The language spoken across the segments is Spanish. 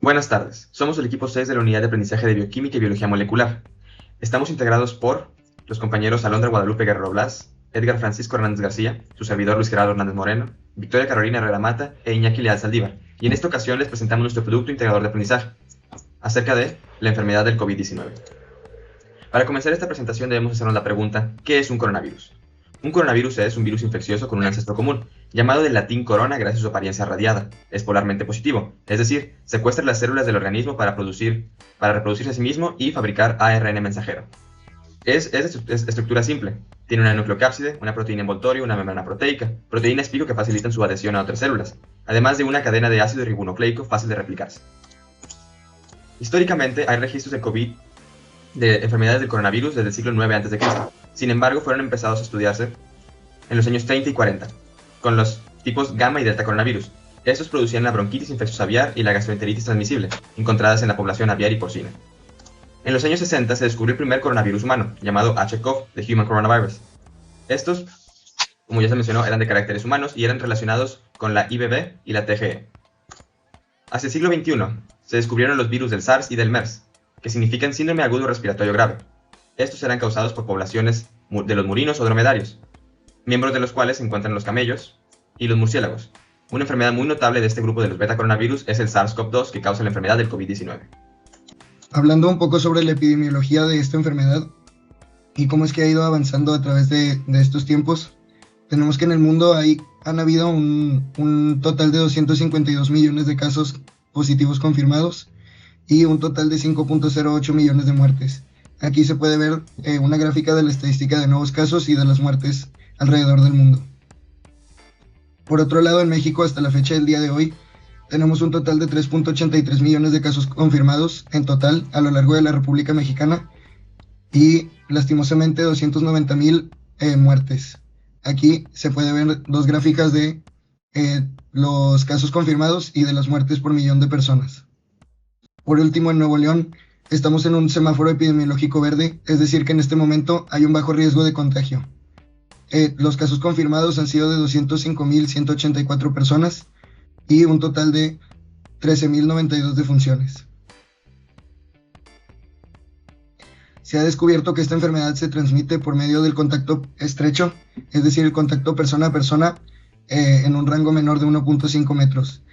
Buenas tardes, somos el equipo 6 de la Unidad de Aprendizaje de Bioquímica y Biología Molecular. Estamos integrados por los compañeros Alondra Guadalupe Guerrero Blas, Edgar Francisco Hernández García, su servidor Luis Gerardo Hernández Moreno, Victoria Carolina Herrera Mata e Iñaki Leal Saldívar, y en esta ocasión les presentamos nuestro producto integrador de aprendizaje, acerca de la enfermedad del COVID-19. Para comenzar esta presentación debemos hacernos la pregunta, ¿qué es un coronavirus? Un coronavirus es un virus infeccioso con un ancestro común, llamado del latín corona gracias a su apariencia radiada. Es polarmente positivo, es decir, secuestra las células del organismo para reproducirse a sí mismo y fabricar ARN mensajero. Es de estructura simple. Tiene una nucleocápside, una proteína envoltorio, una membrana proteica, proteínas pico que facilitan su adhesión a otras células, además de una cadena de ácido ribonucleico fácil de replicarse. Históricamente hay registros de enfermedades del coronavirus desde el siglo IX a.C. Sin embargo, fueron empezados a estudiarse en los años 30 y 40, con los tipos gamma y delta coronavirus. Estos producían la bronquitis infecciosa aviar y la gastroenteritis transmisible, encontradas en la población aviar y porcina. En los años 60 se descubrió el primer coronavirus humano, llamado HCoV, de Human Coronavirus. Estos, como ya se mencionó, eran de caracteres humanos y eran relacionados con la IBB y la TGE. Hacia el siglo XXI se descubrieron los virus del SARS y del MERS, que significan síndrome agudo respiratorio grave. Estos eran causados por poblaciones de los murinos o dromedarios, miembros de los cuales se encuentran los camellos y los murciélagos. Una enfermedad muy notable de este grupo de los beta-coronavirus es el SARS-CoV-2, que causa la enfermedad del COVID-19. Hablando un poco sobre la epidemiología de esta enfermedad y cómo es que ha ido avanzando a través de estos tiempos, tenemos que en el mundo han habido un total de 252 millones de casos positivos confirmados y un total de 5.08 millones de muertes. Aquí se puede ver una gráfica de la estadística de nuevos casos y de las muertes alrededor del mundo. Por otro lado, en México, hasta la fecha del día de hoy, tenemos un total de 3.83 millones de casos confirmados en total a lo largo de la República Mexicana y lastimosamente 290,000 muertes. Aquí se puede ver dos gráficas de los casos confirmados y de las muertes por millón de personas. Por último, en Nuevo León, estamos en un semáforo epidemiológico verde, es decir, que en este momento hay un bajo riesgo de contagio. Los casos confirmados han sido de 205,184 personas y un total de 13,092 defunciones. Se ha descubierto que esta enfermedad se transmite por medio del contacto estrecho, es decir, el contacto persona a persona en un rango menor de 1.5 metros.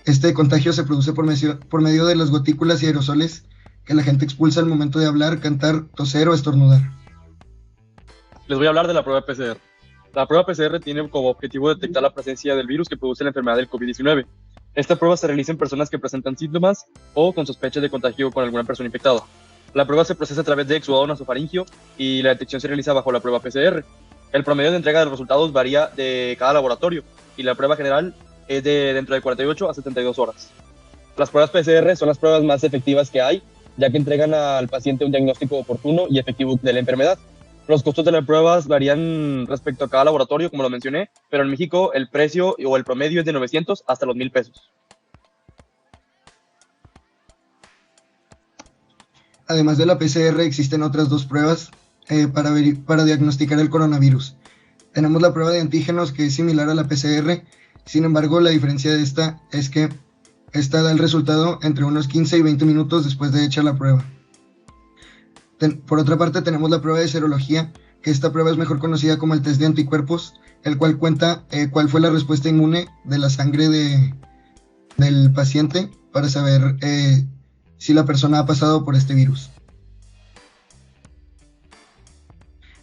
Este contagio se produce por medio de las gotículas y aerosoles que la gente expulsa al momento de hablar, cantar, toser o estornudar. Les voy a hablar de la prueba PCR. La prueba PCR tiene como objetivo detectar la presencia del virus que produce la enfermedad del COVID-19. Esta prueba se realiza en personas que presentan síntomas o con sospecha de contagio con alguna persona infectada. La prueba se procesa a través de exudado nasofaringio y la detección se realiza bajo la prueba PCR. El promedio de entrega de los resultados varía de cada laboratorio y la prueba general es de dentro de 48 a 72 horas. Las pruebas PCR son las pruebas más efectivas que hay, ya que entregan al paciente un diagnóstico oportuno y efectivo de la enfermedad. Los costos de las pruebas varían respecto a cada laboratorio, como lo mencioné, pero en México el precio o el promedio es de 900 hasta los 1,000 pesos. Además de la PCR, existen otras dos pruebas para diagnosticar el coronavirus. Tenemos la prueba de antígenos, que es similar a la PCR, sin embargo, la diferencia de esta es que esta da el resultado entre unos 15 y 20 minutos después de hecha la prueba. Por otra parte, tenemos la prueba de serología, que esta prueba es mejor conocida como el test de anticuerpos, el cual cuenta cuál fue la respuesta inmune de la sangre del paciente para saber si la persona ha pasado por este virus.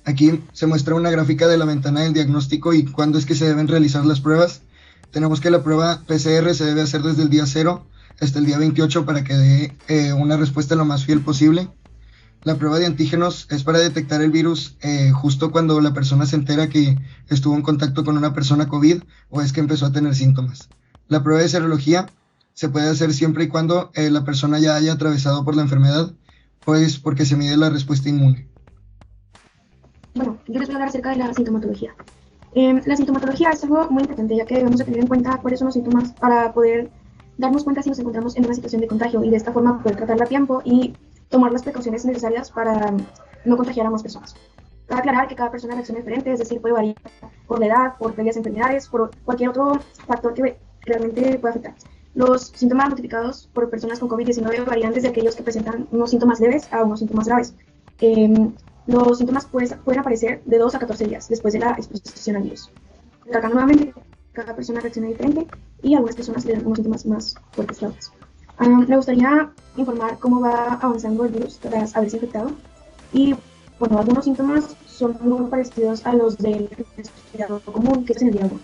Aquí se muestra una gráfica de la ventana del diagnóstico y cuándo es que se deben realizar las pruebas. Tenemos que la prueba PCR se debe hacer desde el día 0 hasta el día 28 para que dé una respuesta lo más fiel posible. La prueba de antígenos es para detectar el virus justo cuando la persona se entera que estuvo en contacto con una persona COVID o es que empezó a tener síntomas. La prueba de serología se puede hacer siempre y cuando la persona ya haya atravesado por la enfermedad, pues porque se mide la respuesta inmune. Bueno, yo les voy a hablar acerca de la sintomatología. La sintomatología es algo muy importante, ya que debemos de tener en cuenta cuáles son los síntomas para poder darnos cuenta si nos encontramos en una situación de contagio y de esta forma poder tratarla a tiempo y tomar las precauciones necesarias para no contagiar a más personas. Cabe aclarar que cada persona reacciona diferente, es decir, puede variar por la edad, por previas enfermedades, por cualquier otro factor que realmente pueda afectar. Los síntomas notificados por personas con COVID-19 varían desde aquellos que presentan unos síntomas leves a unos síntomas graves. Los síntomas pueden aparecer de 2 a 14 días después de la exposición al virus. Recalcando nuevamente, cada persona reacciona diferente y algunas personas le dan unos síntomas más fuertes que otras. Me gustaría informar cómo va avanzando el virus tras haberse infectado. Y bueno, algunos síntomas son muy parecidos a los del resfriado común, que es en el día 1.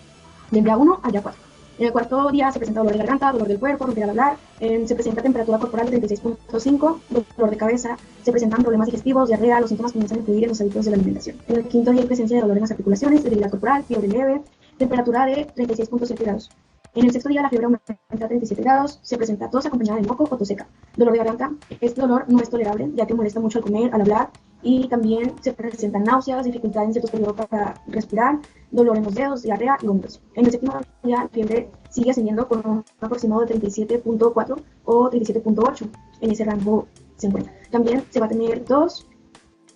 Del día 1 al día 4. En el cuarto día se presenta dolor de garganta, dolor del cuerpo, romper al hablar, se presenta temperatura corporal de 36.5, dolor de cabeza, se presentan problemas digestivos, diarrea, los síntomas comienzan a influir en los hábitos de la alimentación. En el quinto día hay presencia de dolor en las articulaciones, debilidad corporal, fiebre leve, temperatura de 36.7 grados. En el sexto día la fiebre aumenta a 37 grados, se presenta tos acompañada de moco o tos seca. Dolor de garganta, este dolor no es tolerable ya que molesta mucho al comer, al hablar, y también se presentan náuseas, dificultad en ciertos periodos para respirar, dolor en los dedos, diarrea y vómitos. En el séptimo día la fiebre sigue ascendiendo con un aproximado de 37.4 o 37.8, en ese rango se encuentra. También se va a tener tos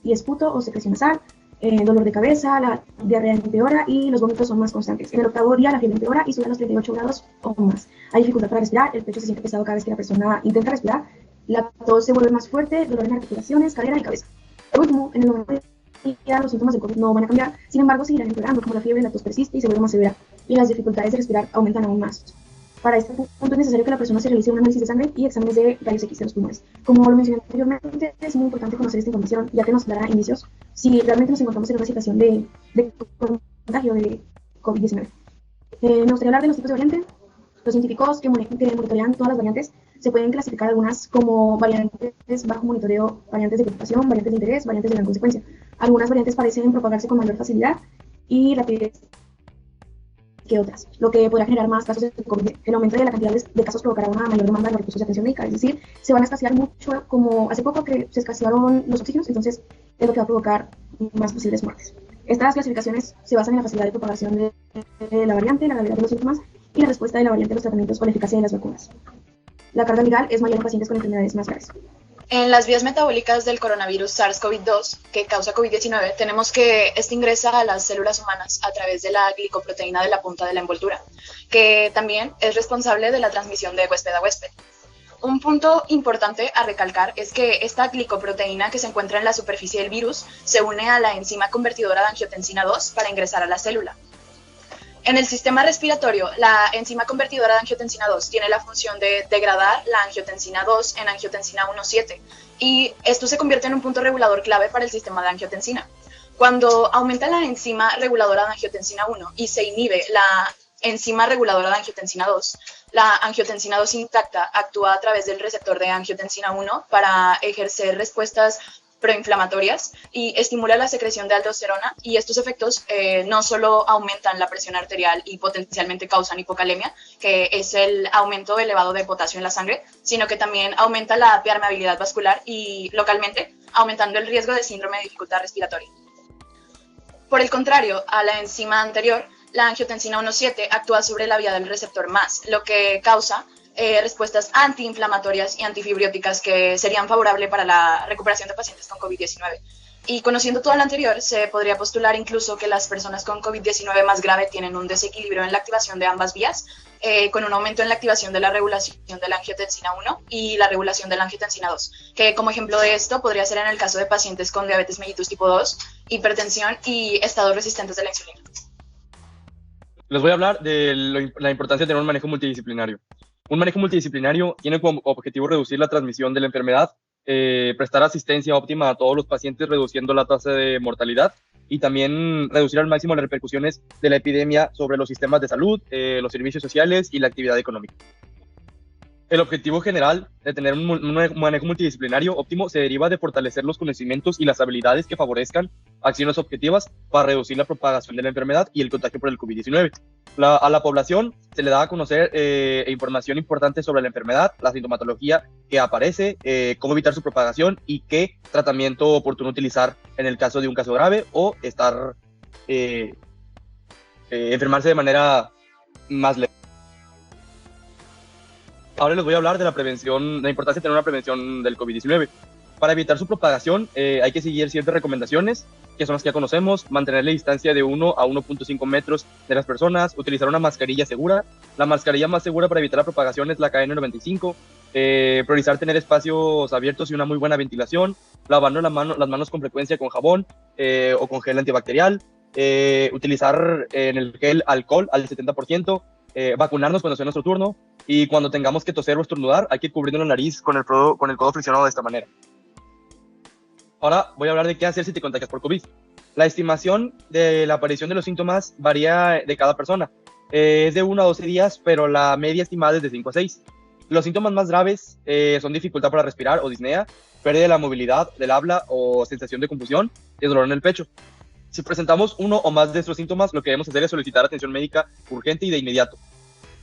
y esputo o secreción nasal, dolor de cabeza, la diarrea empeora y los vómitos son más constantes. En el octavo día la fiebre empeora y sube a los 38 grados o más. Hay dificultad para respirar, el pecho se siente pesado cada vez que la persona intenta respirar, la tos se vuelve más fuerte, dolor en articulaciones, cadera y cabeza. Por último, en el noveno día los síntomas del COVID no van a cambiar, sin embargo seguirán empeorando, como la fiebre, la tos persiste y se vuelve más severa, y las dificultades de respirar aumentan aún más. Para este punto es necesario que la persona se realice un análisis de sangre y exámenes de rayos X de los pulmones. Como lo mencioné anteriormente, es muy importante conocer esta información, ya que nos dará indicios si realmente nos encontramos en una situación de contagio de COVID-19. Me gustaría hablar de los tipos de variantes. Los científicos que monitorean todas las variantes se pueden clasificar algunas como variantes bajo monitoreo, variantes de preocupación, variantes de interés, variantes de gran consecuencia. Algunas variantes parecen propagarse con mayor facilidad y rapidez que otras, lo que podrá generar más casos de COVID. El aumento de la cantidad de casos provocará una mayor demanda de los recursos de atención médica, es decir, se van a escasear mucho, como hace poco que se escasearon los oxígenos, entonces es lo que va a provocar más posibles muertes. Estas clasificaciones se basan en la facilidad de propagación de la variante, la gravedad de los síntomas y la respuesta de la variante a los tratamientos o la eficacia de las vacunas. La carga viral es mayor en pacientes con enfermedades más graves. En las vías metabólicas del coronavirus SARS-CoV-2, que causa COVID-19, tenemos que este ingresa a las células humanas a través de la glicoproteína de la punta de la envoltura, que también es responsable de la transmisión de huésped a huésped. Un punto importante a recalcar es que esta glicoproteína que se encuentra en la superficie del virus se une a la enzima convertidora de angiotensina 2 para ingresar a la célula. En el sistema respiratorio, la enzima convertidora de angiotensina 2 tiene la función de degradar la angiotensina 2 en angiotensina 1,7 y esto se convierte en un punto regulador clave para el sistema de angiotensina. Cuando aumenta la enzima reguladora de angiotensina 1 y se inhibe la enzima reguladora de angiotensina 2, la angiotensina 2 intacta actúa a través del receptor de angiotensina 1 para ejercer respuestas proinflamatorias y estimula la secreción de aldosterona, y estos efectos no solo aumentan la presión arterial y potencialmente causan hipocalemia, que es el aumento elevado de potasio en la sangre, sino que también aumenta la permeabilidad vascular y localmente aumentando el riesgo de síndrome de dificultad respiratoria. Por el contrario, a la enzima anterior, la angiotensina 1,7 actúa sobre la vía del receptor más, lo que causa respuestas antiinflamatorias y antifibrióticas que serían favorables para la recuperación de pacientes con COVID-19. Y conociendo todo lo anterior, se podría postular incluso que las personas con COVID-19 más grave tienen un desequilibrio en la activación de ambas vías, con un aumento en la activación de la regulación de la angiotensina 1 y la regulación de la angiotensina 2, que como ejemplo de esto podría ser en el caso de pacientes con diabetes mellitus tipo 2, hipertensión y estados resistentes de la insulina. Les voy a hablar de la importancia de tener un manejo multidisciplinario. Un manejo multidisciplinario tiene como objetivo reducir la transmisión de la enfermedad, prestar asistencia óptima a todos los pacientes reduciendo la tasa de mortalidad y también reducir al máximo las repercusiones de la epidemia sobre los sistemas de salud, los servicios sociales y la actividad económica. El objetivo general de tener un manejo multidisciplinario óptimo se deriva de fortalecer los conocimientos y las habilidades que favorezcan acciones objetivas para reducir la propagación de la enfermedad y el contagio por el COVID-19. A la población se le da a conocer información importante sobre la enfermedad, la sintomatología que aparece, cómo evitar su propagación y qué tratamiento oportuno utilizar en el caso de un caso grave o enfermarse de manera más leve. Ahora les voy a hablar de la prevención, la importancia de tener una prevención del COVID-19. Para evitar su propagación hay que seguir ciertas recomendaciones que son las que ya conocemos, mantener la distancia de 1 a 1.5 metros de las personas, utilizar una mascarilla segura. La mascarilla más segura para evitar la propagación es la KN95. Priorizar tener espacios abiertos y una muy buena ventilación, lavarnos las manos con frecuencia con jabón o con gel antibacterial, utilizar en el gel alcohol al 70%, vacunarnos cuando sea nuestro turno, y cuando tengamos que toser o estornudar hay que cubrirnos la nariz con el codo friccionado de esta manera. Ahora voy a hablar de qué hacer si te contagias por COVID. La estimación de la aparición de los síntomas varía de cada persona. Es de 1 a 12 días, pero la media estimada es de 5 a 6. Los síntomas más graves son dificultad para respirar o disnea, pérdida de la movilidad del habla o sensación de confusión y dolor en el pecho. Si presentamos uno o más de estos síntomas, lo que debemos hacer es solicitar atención médica urgente y de inmediato.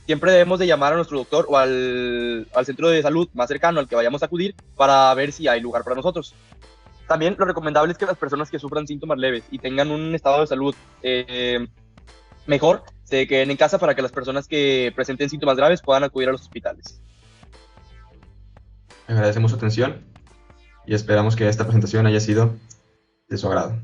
Siempre debemos de llamar a nuestro doctor o al centro de salud más cercano al que vayamos a acudir para ver si hay lugar para nosotros. También lo recomendable es que las personas que sufran síntomas leves y tengan un estado de salud mejor se queden en casa para que las personas que presenten síntomas graves puedan acudir a los hospitales. Agradecemos su atención y esperamos que esta presentación haya sido de su agrado.